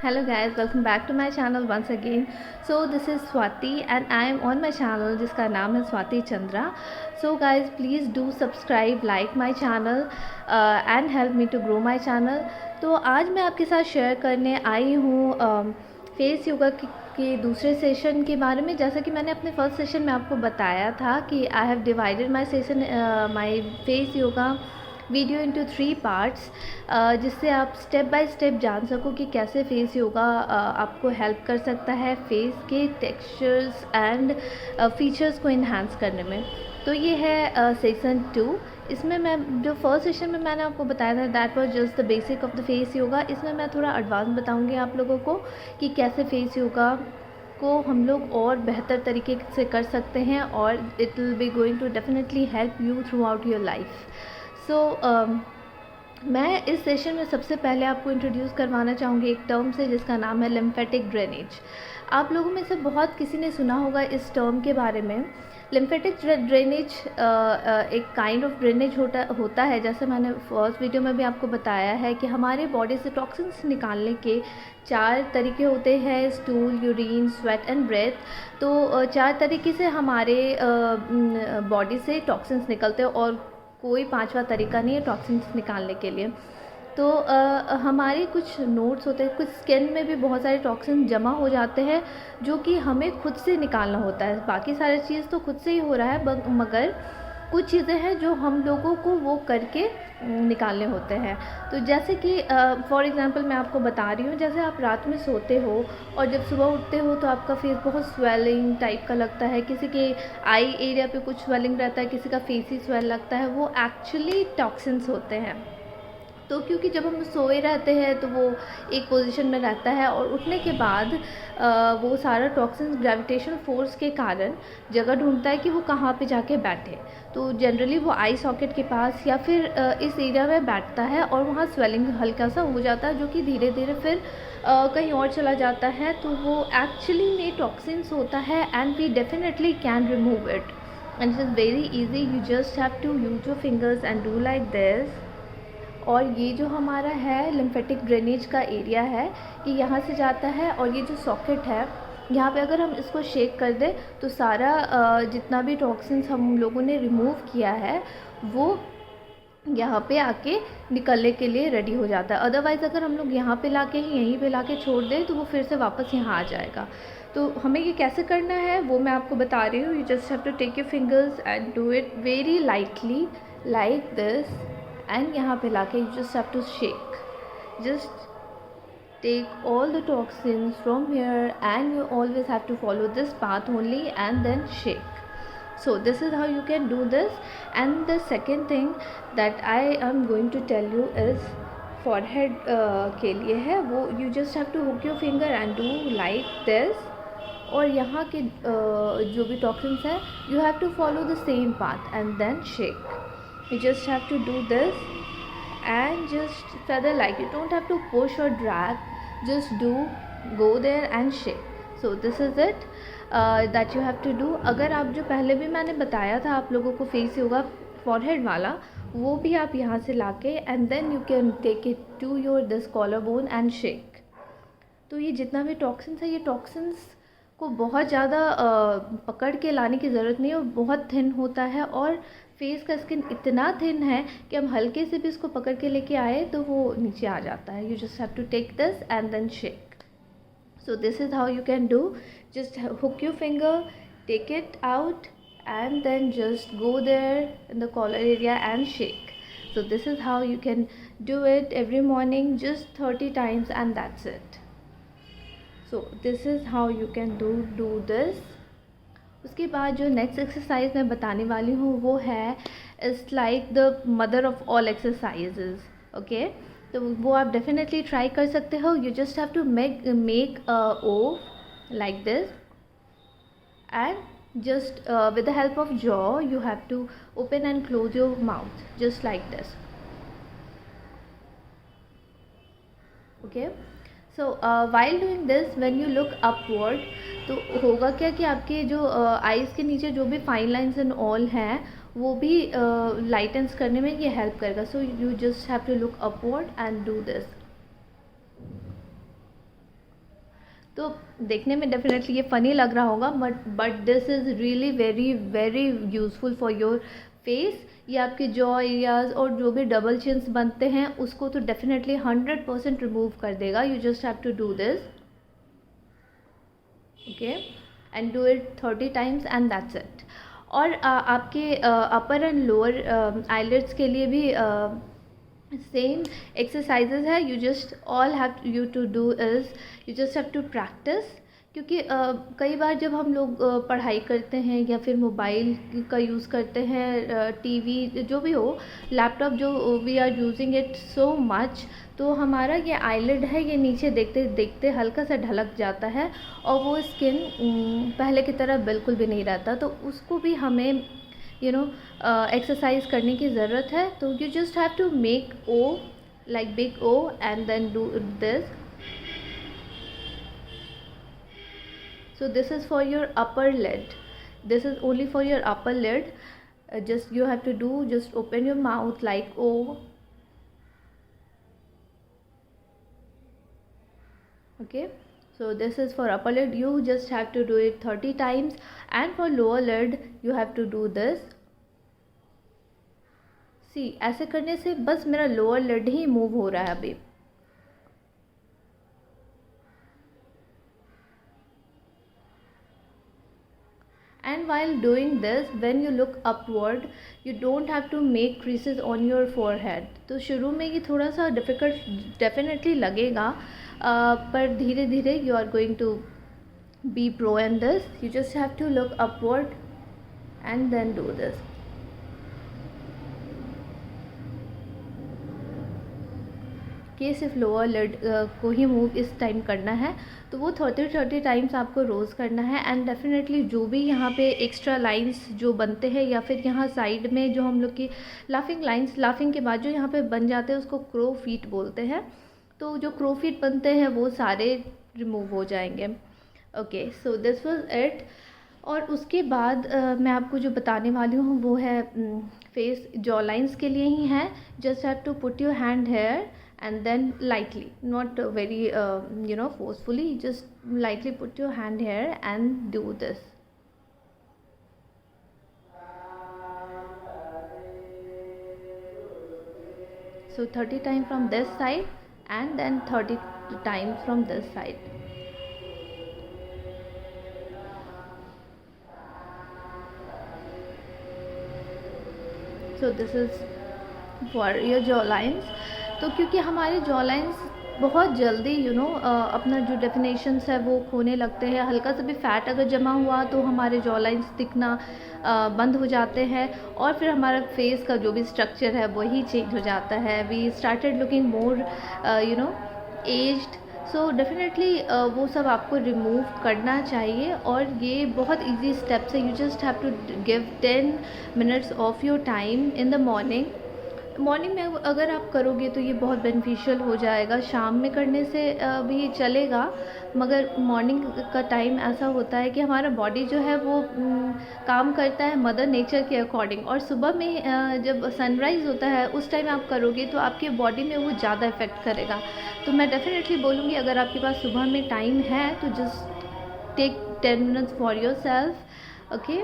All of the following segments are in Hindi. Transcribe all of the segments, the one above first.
Hello guys, welcome back to my channel once again. So this is Swati and I am on my channel जिसका नाम है Swati Chandra. So guys, please do subscribe, like my channel and help me to grow my channel. तो आज मैं आपके साथ शेयर करने आई हूँ फेस योगा के दूसरे सेशन के बारे में. जैसा कि मैंने अपने फर्स्ट सेशन में आपको बताया था कि I have divided my session my face yoga video into 3 parts, जिससे आप स्टेप बाय स्टेप जान सको कि कैसे फेस योगा आपको हेल्प कर सकता है फेस के टेक्सचर्स एंड फीचर्स को इन्हांस करने में. तो ये है सेशन 2. इसमें मैं जो फर्स्ट सेशन में मैंने आपको बताया था that was just the basic of the face yoga. इसमें मैं थोड़ा एडवांस बताऊंगी आप लोगों को कि कैसे फेस योगा को हम लोग और बेहतर तरीके से कर सकते हैं और it will be going to definitely help you throughout your life. So मैं इस सेशन में सबसे पहले आपको इंट्रोड्यूस करवाना चाहूँगी एक टर्म से जिसका नाम है लिम्फेटिक ड्रेनेज. आप लोगों में से बहुत किसी ने सुना होगा इस टर्म के बारे में. लिम्फेटिक ड्रेनेज एक काइंड ऑफ ड्रेनेज होता है. जैसे मैंने फर्स्ट वीडियो में भी आपको बताया है कि हमारे बॉडी से टॉक्सिन्स निकालने के 4 तरीके होते हैं: stool, urine, sweat and breath. तो 4 तरीके से हमारे बॉडी से टॉक्सिन्स निकलते हैं और कोई 5वां तरीका नहीं है टॉक्सिन्स निकालने के लिए. तो हमारे कुछ नोड्स होते हैं, कुछ स्किन में भी बहुत सारे टॉक्सिन जमा हो जाते हैं जो कि हमें खुद से निकालना होता है. बाकी सारी चीज़ तो खुद से ही हो रहा है, मगर कुछ चीज़ें हैं जो हम लोगों को वो करके निकालने होते हैं. तो जैसे कि फॉर एग्ज़ाम्पल मैं आपको बता रही हूँ, जैसे आप रात में सोते हो और जब सुबह उठते हो तो आपका फेस बहुत स्वेलिंग टाइप का लगता है. किसी के आई एरिया पे कुछ स्वेलिंग रहता है, किसी का फेस ही स्वेल लगता है. वो एक्चुअली टॉक्सिन्स होते हैं. तो क्योंकि जब हम सोए रहते हैं तो वो एक पोजीशन में रहता है और उठने के बाद वो सारा टॉक्सिन ग्रेविटेशन फोर्स के कारण जगह ढूंढता है कि वो कहाँ पे जाके बैठे. तो जनरली वो आई सॉकेट के पास या फिर इस एरिया में बैठता है और वहाँ स्वेलिंग हल्का सा हो जाता है जो कि धीरे धीरे फिर कहीं और चला जाता है. तो वो एक्चुअली में टॉक्सिन्स होता है and we definitely can remove it and it is very easy. You just have to use your fingers and do like this. और ये जो हमारा है लिम्फेटिक ड्रेनेज का एरिया है कि यहाँ से जाता है और ये जो सॉकेट है यहाँ पे अगर हम इसको शेक कर दें तो सारा जितना भी टॉक्सिन्स हम लोगों ने रिमूव किया है वो यहाँ पे आके निकलने के लिए रेडी हो जाता है. अदरवाइज़ अगर हम लोग यहाँ पे लाके ही यहीं पे लाके छोड़ दें तो वो फिर से वापस यहाँ आ जाएगा. तो हमें ये कैसे करना है वो मैं आपको बता रही हूँ. You just have to take your fingers and do it very lightly like this. And यहाँ पे लाके you just have to shake. Just take all the toxins from here and you always have to follow this path only and then shake. So this is how you can do this. And the second thing that I am going to tell you is forehead के लिए है. वो you just have to hook your finger and do like this. और यहाँ के जो भी toxins है you have to follow the same path and then shake. You just have to do this and just feather like. You don't have to push or drag. Just go there and shake. So this is it that you have to do. अगर आप जो पहले भी मैंने बताया था आप लोगों को फेस योगा फॉरहेड वाला, वो भी आप यहाँ से लाके and then you can take it to your this collar bone and shake. तो ये जितना भी टॉक्सिन्स है ये टॉक्सिन्स को बहुत ज़्यादा पकड़ के लाने की ज़रूरत नहीं है. बहुत थिन होता है और फेस का स्किन इतना थिन है कि हम हल्के से भी इसको पकड़ के लेके आए तो वो नीचे आ जाता है. You just have to take this and then shake. So this is how you can do. Just hook your finger, take it out and then just go there in the collar area and shake. So this is how you can do it every morning, just 30 times and that's it. So this is how you can do this. उसके बाद जो नेक्स्ट एक्सरसाइज मैं बताने वाली हूँ वो है it's like the mother of all exercises. Okay, तो वो आप डेफिनेटली ट्राई कर सकते हो. You just have to make a O like this and just with the help of jaw you have to open and close your mouth just like this. Okay, so while doing this when you look upward तो होगा क्या कि आपके जो आईज़ के नीचे जो भी फाइन लाइंस एंड ऑल हैं वो भी लाइटेंस करने में ये हेल्प करेगा. So you just have to look upward and do this. तो देखने में डेफिनेटली ये फ़नी लग रहा होगा, but this is really very very useful for your face. ये आपके जॉ एरियाज़ और जो भी डबल चिन्स बनते हैं उसको तो डेफिनेटली 100% रिमूव कर देगा। You just have to do this, okay, and do it 30 times and that's it. और आपके अपर एंड लोअर आईलिड्स के लिए भी सेम एक्सरसाइजेज है। You just all have you to do is you just have to practice, क्योंकि कई बार जब हम लोग पढ़ाई करते हैं या फिर मोबाइल का यूज़ करते हैं, टीवी जो भी हो, लैपटॉप, जो we are using it so much, तो हमारा ये आईलिड है ये नीचे देखते देखते हल्का सा ढलक जाता है और वो स्किन पहले की तरह बिल्कुल भी नहीं रहता। तो उसको भी हमें एक्सरसाइज करने की ज़रूरत है। तो you just have to make O, like big O, and then do this. So this is for your upper lid. This is only for your upper lid. Just you have to do, just open your mouth like O. Okay. So this is for upper lid. You just have to do it 30 times. And for lower lid, you have to do this. See, ऐसे करने से बस मेरा lower lid ही move हो रहा है अभी। And while doing this, when you look upward, you don't have to make creases on your forehead. तो शुरू में ये थोड़ा सा डिफ़िकल्ट डेफिनेटली लगेगा, पर धीरे धीरे you are going to be pro in this. You just have to look upward and then do this. कि सिर्फ लोअर लिड को ही मूव इस टाइम करना है, तो वो 30 टाइम्स आपको रोज़ करना है। एंड डेफिनेटली जो भी यहाँ पे एक्स्ट्रा लाइंस जो बनते हैं या फिर यहाँ साइड में जो हम लोग की लाफिंग लाइंस, लाफिंग के बाद जो यहाँ पे बन जाते हैं उसको क्रो फीट बोलते हैं। तो जो क्रो फीट बनते हैं वो सारे रिमूव हो जाएंगे। Okay, so this was it. और उसके बाद मैं आपको जो बताने वाली हूँ वो है फेस जॉ लाइंस के लिए ही है। Just have to put your hand here and then lightly, not very forcefully, just lightly put your hand here and do this. So 30 times from this side and then 30 times from this side. So this is for your jaw lines. तो क्योंकि हमारे जॉ लाइंस बहुत जल्दी अपना जो डेफिनेशंस है वो खोने लगते हैं, हल्का सा भी फैट अगर जमा हुआ तो हमारे जॉ लाइंस दिखना बंद हो जाते हैं और फिर हमारा फेस का जो भी स्ट्रक्चर है वही चेंज हो जाता है। We started looking more aged. So definitely वो सब आपको रिमूव करना चाहिए और ये बहुत इजी स्टेप्स है। You just have to give 10 minutes of your time in the morning में अगर आप करोगे तो ये बहुत बेनिफिशियल हो जाएगा। शाम में करने से भी चलेगा, मगर मॉर्निंग का टाइम ऐसा होता है कि हमारा बॉडी जो है वो काम करता है मदर नेचर के अकॉर्डिंग, और सुबह में जब सनराइज़ होता है उस टाइम आप करोगे तो आपके बॉडी में वो ज़्यादा इफ़ेक्ट करेगा। तो मैं डेफिनेटली बोलूँगी अगर आपके पास सुबह में टाइम है तो just take 10 minutes for yourself. Okay,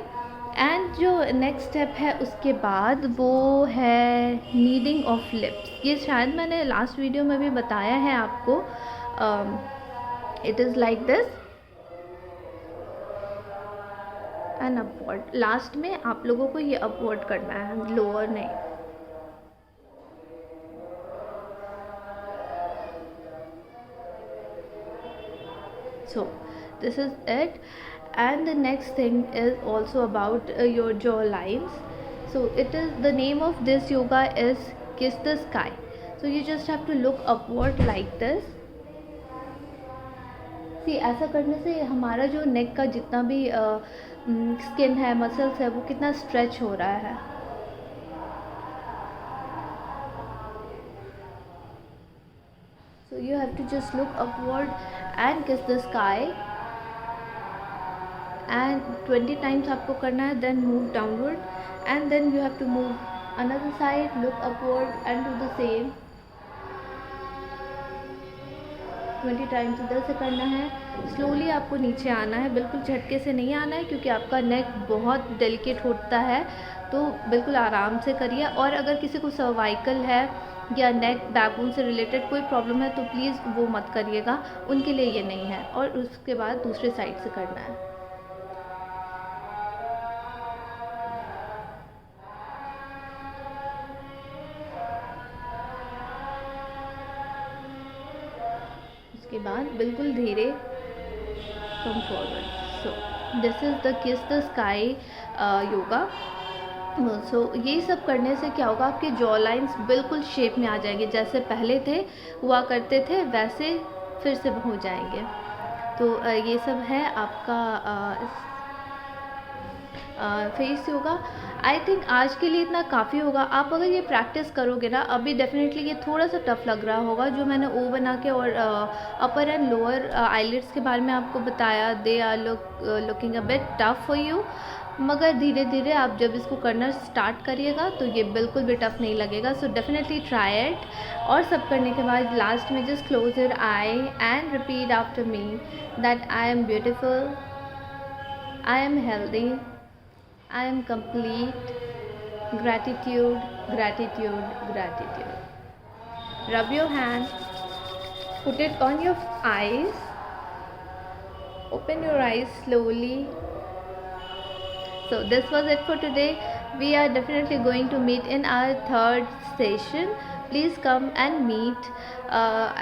and जो नेक्स्ट स्टेप है उसके बाद वो है नीडिंग ऑफ लिप्स। ये शायद मैंने लास्ट वीडियो में भी बताया है आपको। It is like this and upward. Last में आप लोगों को ये अपवर्ड करना है, लोअर नहीं। So this is it. And the next thing is also about your jaw lines. So it is, the name of this yoga is Kiss the Sky. So you just have to look upward like this. See, ऐसा करने से हमारा जो नेक का जितना भी स्किन है, मसल्स है, वो कितना स्ट्रेच हो रहा है। So you have to just look upward and kiss the sky. And 20 times आपको करना है, then move downward and then you have to move another side, look upward and do the same. 20 times इधर से करना है। स्लोली आपको नीचे आना है, बिल्कुल झटके से नहीं आना है क्योंकि आपका नेक बहुत डेलिकेट होता है, तो बिल्कुल आराम से करिए। और अगर किसी को सर्वाइकल है या नेक बैकबोन से रिलेटेड कोई प्रॉब्लम है तो प्लीज़ वो मत करिएगा, उनके लिए ये नहीं है। और उसके बाद दूसरे साइड से करना है। उसके बाद बिल्कुल धीरे come forward. So this is the किस द स्काई योगा। सो ये सब करने से क्या होगा, आपके जॉ लाइन्स बिल्कुल शेप में आ जाएंगे, जैसे पहले थे हुआ करते थे वैसे फिर से हो जाएंगे। तो ये सब है आपका फेस योगा। आई थिंक आज के लिए इतना काफ़ी होगा। आप अगर ये प्रैक्टिस करोगे ना, अभी डेफिनेटली ये थोड़ा सा टफ लग रहा होगा जो मैंने ओ बना के और अपर एंड लोअर आईलिड्स के बारे में आपको बताया, they are looking a bit tough for you, मगर धीरे धीरे आप जब इसको करना स्टार्ट करिएगा तो ये बिल्कुल भी टफ नहीं लगेगा। So definitely try it. और सब करने के बाद लास्ट में just close your I and repeat after me that I am beautiful, I am healthy, I am complete, gratitude, gratitude, gratitude. Rub your hand, put it on your eyes, open your eyes slowly. So this was it for today. We are definitely going to meet in our third session. Please come and meet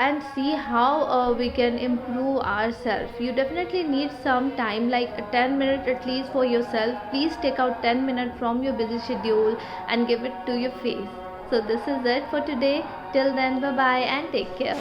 and see how we can improve ourselves. You definitely need some time, like 10 minutes at least for yourself. Please take out 10 minutes from your busy schedule and give it to your face. So this is it for today. Till then, bye bye and take care.